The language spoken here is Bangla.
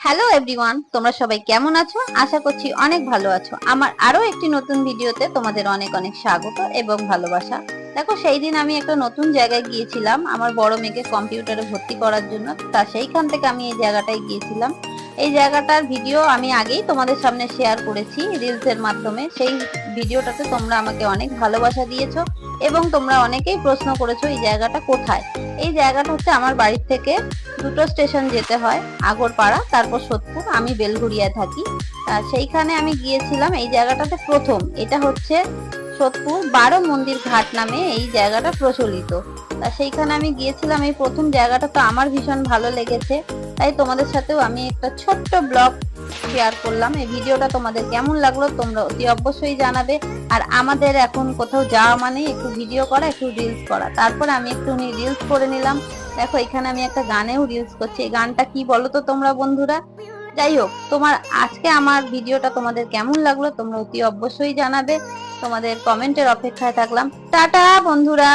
হ্যালো এভরিওয়ান, তোমরা সবাই কেমন আছো? আশা করছি অনেক ভালো আছো। আমার আরো একটি নতুন ভিডিওতে তোমাদের অনেক অনেক স্বাগত এবং ভালোবাসা। দেখো, সেই দিন আমি একটা নতুন জায়গায় গিয়েছিলাম আমার বড় মেয়েকে কম্পিউটারে ভর্তি করার জন্য। তা সেইখান থেকে আমি এই জায়গাটায় গিয়েছিলাম। এই জায়গাটার ভিডিও আমি আগেই তোমাদের সামনে শেয়ার করেছি রিলস এর মাধ্যমে। সেই ভিডিওটাতে তোমরা আমাকে অনেক ভালোবাসা দিয়েছো এবং তোমরা অনেকেই প্রশ্ন করেছো এই জায়গাটা কোথায়। এই জায়গাটা হচ্ছে আমার বাড়ির থেকে দুটো স্টেশন যেতে হয়, আগরপাড়া, তারপর সোদপুর। আমি বেলঘরিয়ায় থাকি। সেইখানে আমি গিয়েছিলাম। এই জায়গাটাতে প্রথম, এটা হচ্ছে সোদপুর 12 মন্দির ঘাট নামে এই জায়গাটা প্রচলিত। তা সেইখানে আমি গিয়েছিলাম। এই প্রথম জায়গাটা তো আমার ভীষণ ভালো লেগেছে, তাই তোমাদের সাথেও আমি একটা ছোট্ট ব্লগ শেয়ার করলাম। এই ভিডিওটা তোমাদের কেমন লাগলো তোমরা অতি অবশ্যই জানাবে। আর আমাদের এখন কোথাও যাওয়া মানে একটু ভিডিও করা, একটু রিলস করা। তারপরে আমি একটু রিলস করে নিলাম। দেখো, এখানে আমি একটা গানেও রিলস করছি। এই গানটা কি বলো তো তোমরা বন্ধুরা? যাই হোক, আজকে আমার ভিডিওটা তোমাদের কেমন লাগলো তোমরা অতি অবশ্যই জানাবে। তোমাদের কমেন্টের অপেক্ষায় থাকলাম। টাটা বন্ধুরা।